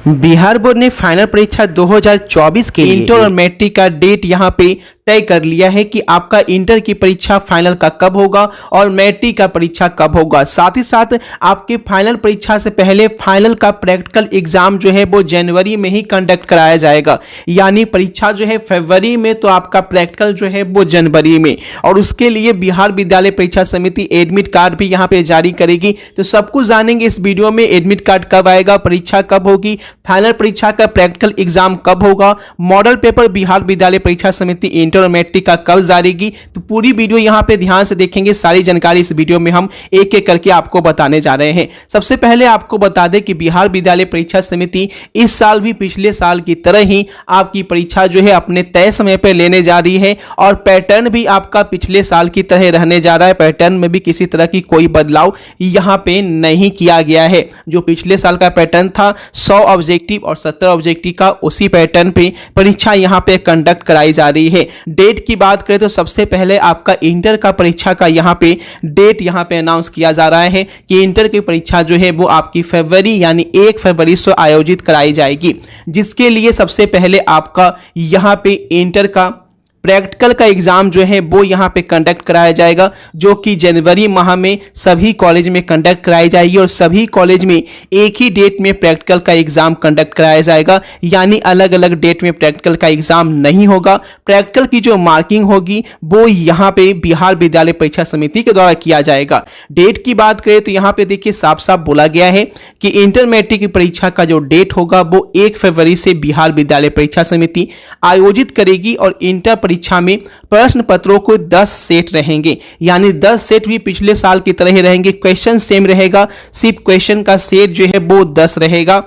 Bihar board ने final परीक्षा 2024 के इंटर और मैट्रिक का डेट यहां पे तय कर लिया है कि आपका इंटर की परीक्षा फाइनल का कब होगा और मैट्रिक का परीक्षा कब होगा। साथ ही साथ आपके फाइनल परीक्षा से पहले फाइनल का प्रैक्टिकल एग्जाम जो है वो जनवरी में ही कंडक्ट कराया जाएगा। यानी परीक्षा जो है फरवरी में तो आपका प्रैक्टिकल जो है वो जनवरी में। और उसके लिए बिहार विद्यालय परीक्षा समिति एडमिट कार्ड भी यहाँ पे जारी करेगी। तो सब कुछ जानेंगे इस वीडियो में, एडमिट कार्ड कब आएगा, परीक्षा कब होगी, फाइनल परीक्षा का प्रैक्टिकल एग्जाम कब होगा, मॉडल पेपर बिहार विद्यालय परीक्षा समिति इंटर और मैट्रिक का कब जारी की। तो पूरी वीडियो यहां पे ध्यान से देखेंगे। सारी जानकारी इस वीडियो में हम एक एक करके आपको बताने जा रहे हैं। सबसे पहले आपको बता दें कि बिहार विद्यालय परीक्षा समिति इस साल भी पिछले साल की तरह ही आपकी परीक्षा जो है अपने तय समय पर लेने जा रही है और पैटर्न भी आपका पिछले साल की तरह रहने जा रहा है। पैटर्न में भी किसी तरह की कोई बदलाव यहां पे नहीं किया गया है। जो पिछले साल का पैटर्न था 100 ऑब्जेक्टिव और 70 ऑब्जेक्टिव का, उसी पैटर्न पे परीक्षा यहां पे कंडक्ट कराई जा रही है। डेट की बात करें तो सबसे पहले आपका इंटर का परीक्षा का यहां पे डेट यहां पे अनाउंस किया जा रहा है कि इंटर की परीक्षा जो है वो आपकी फरवरी यानी 1 फरवरी से आयोजित कराई जाएगी। जिसके लिए सबसे पहले आपका यहां पे इंटर का प्रैक्टिकल का एग्जाम जो है वो यहाँ पे कंडक्ट कराया जाएगा, जो कि जनवरी माह में सभी कॉलेज में कंडक्ट कराई जाएगी और सभी कॉलेज में एक ही डेट में प्रैक्टिकल का एग्जाम कंडक्ट कराया जाएगा। यानी अलग अलग डेट में प्रैक्टिकल का एग्जाम नहीं होगा। प्रैक्टिकल की जो मार्किंग होगी वो यहाँ पे बिहार विद्यालय परीक्षा समिति के द्वारा किया जाएगा। डेट की बात करें तो यहाँ पे देखिए साफ साफ बोला गया है कि इंटर मैट्रिक की परीक्षा का जो डेट होगा वो 1 फरवरी से बिहार विद्यालय परीक्षा समिति आयोजित करेगी और इंटर परीक्षा में प्रश्न पत्रों को 10 सेट रहेंगे। यानी 10 सेट भी पिछले साल की तरह ही रहेंगे। क्वेश्चन सेम रहेगा, सिर्फ क्वेश्चन का सेट जो है वो 10 रहेगा।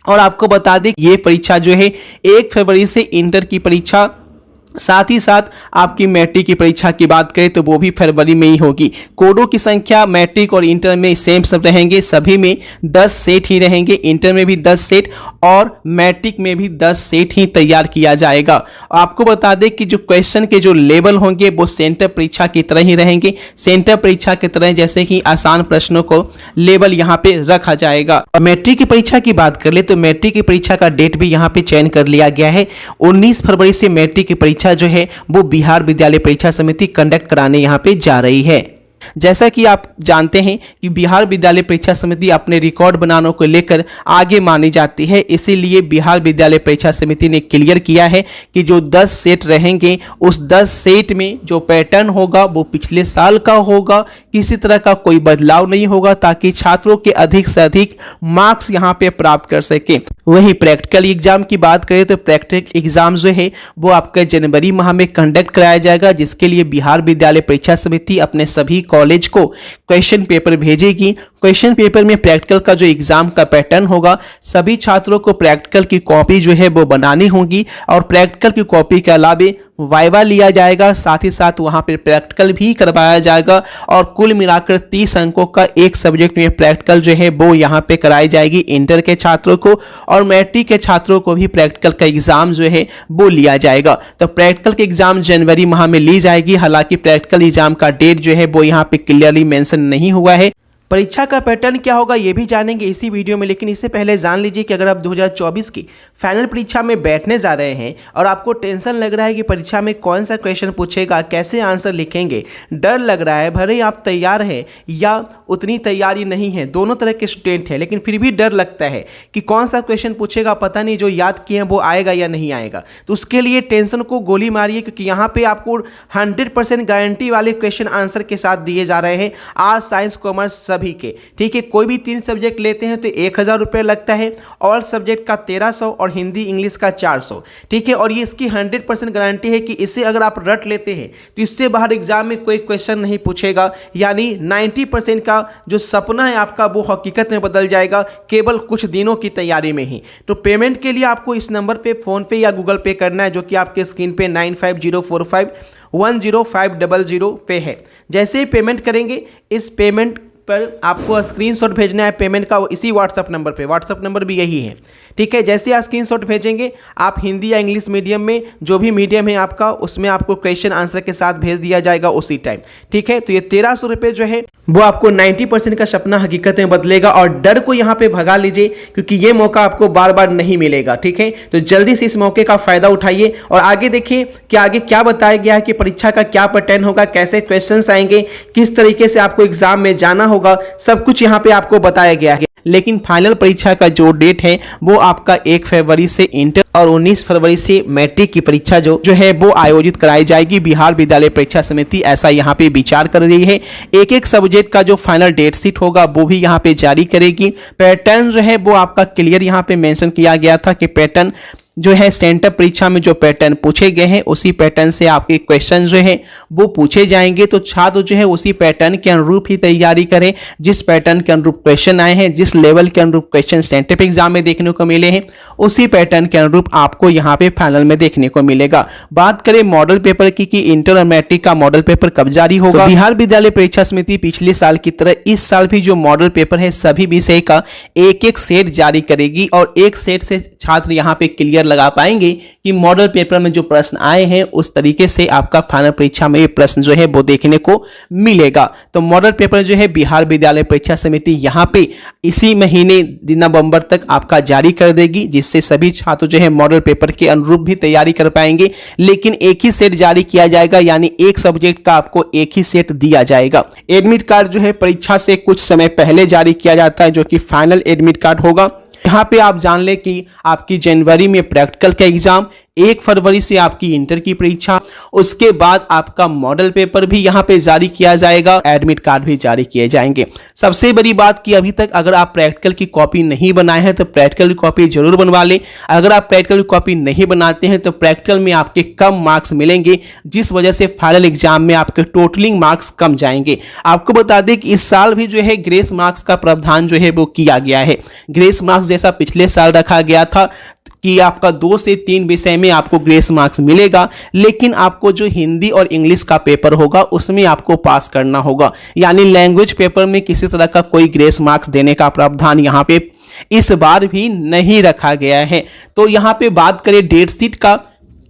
और आपको बता दें ये परीक्षा जो है 1 फरवरी से इंटर की परीक्षा, साथ ही साथ आपकी मैट्रिक की परीक्षा की बात करें तो वो भी फरवरी में ही होगी। कोडों की संख्या मैट्रिक और इंटर में सेम सब रहेंगे, सभी में 10 सेट ही रहेंगे। इंटर में भी 10 सेट और मैट्रिक में भी 10 सेट ही तैयार किया जाएगा। आपको बता दें कि जो क्वेश्चन के जो लेवल होंगे वो सेंटर परीक्षा की तरह ही रहेंगे। सेंटर परीक्षा की तरह जैसे कि आसान प्रश्नों को लेवल यहाँ पे रखा जाएगा। मैट्रिक की परीक्षा की बात कर ले तो मैट्रिक की परीक्षा का डेट भी यहाँ पे चयन कर लिया गया है। 19 फरवरी से मैट्रिक की परीक्षा जो है वो बिहार विद्यालय परीक्षा समिति कंडक्ट कराने यहां पे जा रही है। जैसा कि आप जानते हैं कि बिहार विद्यालय परीक्षा समिति अपने रिकॉर्ड बनाने को लेकर आगे मानी जाती है। इसीलिए बिहार विद्यालय परीक्षा समिति ने क्लियर किया है कि जो 10 सेट रहेंगे उस 10 सेट में जो पैटर्न होगा वो पिछले साल का होगा। किसी तरह का कोई बदलाव नहीं होगा ताकि छात्रों के अधिक से अधिक मार्क्स यहां पे प्राप्त कर सके। वही प्रैक्टिकल एग्जाम की बात करें तो प्रैक्टिकल एग्जाम जो है वो आपका जनवरी माह में कंडक्ट कराया जाएगा। जिसके लिए बिहार विद्यालय परीक्षा समिति अपने सभी कॉलेज को क्वेश्चन पेपर भेजेगी। क्वेश्चन पेपर में प्रैक्टिकल का जो एग्जाम का पैटर्न होगा, सभी छात्रों को प्रैक्टिकल की कॉपी जो है वो बनानी होगी और प्रैक्टिकल की कॉपी के अलावे वाइवा लिया जाएगा। साथ ही साथ वहां पर प्रैक्टिकल भी करवाया जाएगा और कुल मिलाकर 30 अंकों का एक सब्जेक्ट में प्रैक्टिकल जो है वो यहाँ पे कराई जाएगी इंटर के छात्रों को, और मैट्रिक के छात्रों को भी प्रैक्टिकल का एग्जाम जो है वो लिया जाएगा। तो प्रैक्टिकल के एग्जाम जनवरी माह में ली जाएगी। हालांकि प्रैक्टिकल एग्जाम का डेट जो है वो यहाँ पे क्लियरली मेंशन नहीं हुआ है। परीक्षा का पैटर्न क्या होगा ये भी जानेंगे इसी वीडियो में, लेकिन इससे पहले जान लीजिए कि अगर आप 2024 की फाइनल परीक्षा में बैठने जा रहे हैं और आपको टेंशन लग रहा है कि परीक्षा में कौन सा क्वेश्चन पूछेगा, कैसे आंसर लिखेंगे, डर लग रहा है, भले ही आप तैयार हैं या उतनी तैयारी नहीं है, दोनों तरह के स्टूडेंट हैं, लेकिन फिर भी डर लगता है कि कौन सा क्वेश्चन पूछेगा, पता नहीं जो याद किए हैं वो आएगा या नहीं आएगा। तो उसके लिए टेंशन को गोली मारिए, क्योंकि यहाँ पर आपको 100% गारंटी वाले क्वेश्चन आंसर के साथ दिए जा रहे हैं। आर्ट्स, साइंस, कॉमर्स सभी के, ठीक है। कोई भी 3 सब्जेक्ट लेते हैं तो 1000 रुपये लगता है, ऑल सब्जेक्ट का 1300 और हिंदी इंग्लिश का 400, ठीक है। और ये इसकी 100% गारंटी है कि इसे अगर आप रट लेते हैं तो इससे बाहर एग्जाम में कोई क्वेश्चन नहीं पूछेगा। यानी 90% का जो सपना है आपका वो हकीकत में बदल जाएगा केवल कुछ दिनों की तैयारी में ही। तो पेमेंट के लिए आपको इस नंबर पे फोन पे या गूगल पे करना है, जो कि आपके स्क्रीन पे 9504510500 पे है। जैसे ही पेमेंट करेंगे, इस पेमेंट पर आपको स्क्रीनशॉट भेजना है पेमेंट का, इसी व्हाट्सअप नंबर पे, व्हाट्सअप नंबर भी यही है, ठीक है। जैसे आप स्क्रीनशॉट भेजेंगे, आप हिंदी या इंग्लिश मीडियम में जो भी मीडियम है आपका, उसमें आपको क्वेश्चन आंसर के साथ भेज दिया जाएगा उसी टाइम, ठीक है। तो ये 1300 रुपये जो है वो आपको 90% का सपना हकीकत में बदलेगा, और डर को यहाँ पे भगा लीजिए, क्योंकि ये मौका आपको बार बार नहीं मिलेगा, ठीक है। तो जल्दी से इस मौके का फायदा उठाइए और आगे देखिए कि आगे क्या बताया गया है कि परीक्षा का क्या पैटर्न होगा, कैसे क्वेश्चंस आएंगे, किस तरीके से आपको एग्जाम में जाना होगा, सब कुछ यहाँ पे आपको बताया गया है। लेकिन फाइनल परीक्षा का जो डेट है वो आपका 1 फरवरी से इंटर और 19 फरवरी से मैट्रिक की परीक्षा जो है वो आयोजित कराई जाएगी। बिहार विद्यालय परीक्षा समिति ऐसा यहाँ पे विचार कर रही है। एक एक सब्जेक्ट का जो फाइनल डेट शीट होगा वो भी यहाँ पे जारी करेगी। पैटर्न जो है वो आपका क्लियर यहाँ पे मेंशन किया गया था कि पैटर्न जो है सेंटर परीक्षा में जो पैटर्न पूछे गए हैं उसी पैटर्न से आपके क्वेश्चन जो है वो पूछे जाएंगे। तो छात्र जो है उसी पैटर्न के अनुरूप ही तैयारी करें, जिस पैटर्न के अनुरूप क्वेश्चन आए हैं, जिस लेवल के अनुरूप क्वेश्चन सेंटर एग्जाम में देखने को मिले हैं, उसी पैटर्न के अनुरूप आपको यहाँ पे फाइनल में देखने को मिलेगा। बात करें मॉडल पेपर की कि इंटर और मैट्रिक का मॉडल पेपर कब जारी होगा, तो बिहार विद्यालय परीक्षा समिति पिछले साल की तरह इस साल भी जो मॉडल पेपर है सभी विषय का एक एक सेट जारी करेगी, और एक सेट से छात्र यहाँ पे क्लियर लगा पाएंगे कि मॉडल पेपर में जो प्रश्न आए हैं उस तरीके से आपका फाइनल परीक्षा में ये प्रश्न जो है वो देखने को मिलेगा। तो मॉडल पेपर जो है बिहार विद्यालय परीक्षा समिति यहाँ पे इसी महीने नवंबर तक आपका जारी कर देगी, जिससे सभी छात्र जो है मॉडल पेपर के अनुरूप भी तैयारी कर पाएंगे। लेकिन एक ही सेट जारी किया जाएगा, यानी एक सब्जेक्ट का आपको एक ही सेट दिया जाएगा। एडमिट कार्ड जो है परीक्षा से कुछ समय पहले जारी किया जाता है, जो कि फाइनल एडमिट कार्ड होगा। यहाँ पे आप जान ले कि आपकी जनवरी में प्रैक्टिकल का एग्जाम, 1 फरवरी से आपकी इंटर की परीक्षा, उसके बाद आपका मॉडल पेपर भी यहाँ पे जारी किया जाएगा, एडमिट कार्ड भी जारी किए जाएंगे। सबसे बड़ी बात कि अभी तक अगर आप प्रैक्टिकल की कॉपी नहीं बनाए हैं तो प्रैक्टिकल की कॉपी जरूर बनवा लें। अगर आप प्रैक्टिकल की कॉपी नहीं बनाते हैं तो प्रैक्टिकल में आपके कम मार्क्स मिलेंगे, जिस वजह से फाइनल एग्जाम में आपके टोटलिंग मार्क्स कम जाएंगे। आपको बता दें कि इस साल भी जो है ग्रेस मार्क्स का प्रावधान जो है वो किया गया है। ग्रेस मार्क्स जैसा पिछले साल रखा गया था कि आपका 2 से 3 विषय में आपको ग्रेस मार्क्स मिलेगा, लेकिन आपको जो हिंदी और इंग्लिश का पेपर होगा उसमें आपको पास करना होगा, यानी लैंग्वेज पेपर में किसी तरह का कोई ग्रेस मार्क्स देने का प्रावधान यहाँ पे इस बार भी नहीं रखा गया है। तो यहाँ पे बात करें डेट शीट का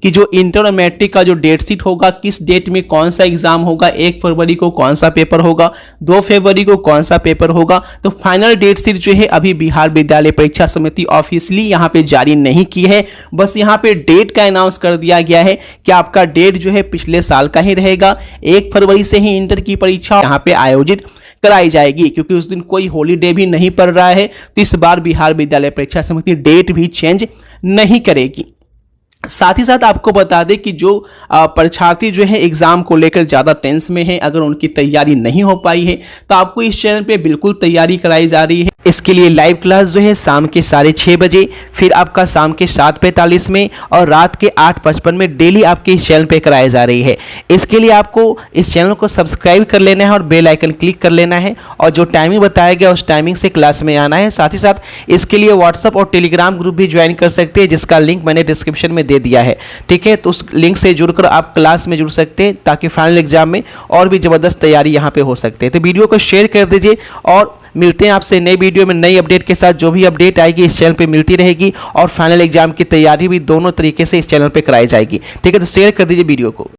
कि जो इंटर और मैट्रिक का जो डेट शीट होगा, किस डेट में कौन सा एग्जाम होगा, 1 फरवरी को कौन सा पेपर होगा, 2 फरवरी को कौन सा पेपर होगा, तो फाइनल डेट शीट जो है अभी बिहार विद्यालय परीक्षा समिति ऑफिशियली यहाँ पे जारी नहीं की है। बस यहाँ पे डेट का अनाउंस कर दिया गया है कि आपका डेट जो है पिछले साल का ही रहेगा। 1 फरवरी से ही इंटर की परीक्षा यहाँ पे आयोजित कराई जाएगी, क्योंकि उस दिन कोई हॉलीडे भी नहीं पड़ रहा है। तो इस बार बिहार विद्यालय परीक्षा समिति डेट भी चेंज नहीं करेगी। साथ ही साथ आपको बता दें कि जो परीक्षार्थी जो है एग्जाम को लेकर ज़्यादा टेंस में है, अगर उनकी तैयारी नहीं हो पाई है तो आपको इस चैनल पे बिल्कुल तैयारी कराई जा रही है। इसके लिए लाइव क्लास जो है शाम के 6:30 बजे, फिर आपका शाम के 7:45 में और रात के 8:55 में डेली आपके इस चैनल पे कराई जा रही है। इसके लिए आपको इस चैनल को सब्सक्राइब कर लेना है और बेल आइकन क्लिक कर लेना है, और जो टाइमिंग बताया गया उस टाइमिंग से क्लास में आना है। साथ ही साथ इसके लिए व्हाट्सअप और टेलीग्राम ग्रुप भी ज्वाइन कर सकते हैं, जिसका लिंक मैंने डिस्क्रिप्शन में दे दिया है, ठीक है। तो उस लिंक से जुड़कर आप क्लास में जुड़ सकते हैं, ताकि फाइनल एग्जाम में और भी जबरदस्त तैयारी यहाँ पे हो सकते हैं। तो वीडियो को शेयर कर दीजिए, और मिलते हैं आपसे नई वीडियो में नई अपडेट के साथ। जो भी अपडेट आएगी इस चैनल पे मिलती रहेगी, और फाइनल एग्जाम की तैयारी भी दोनों तरीके से इस चैनल पे कराई जाएगी, ठीक है। तो शेयर कर दीजिए वीडियो को।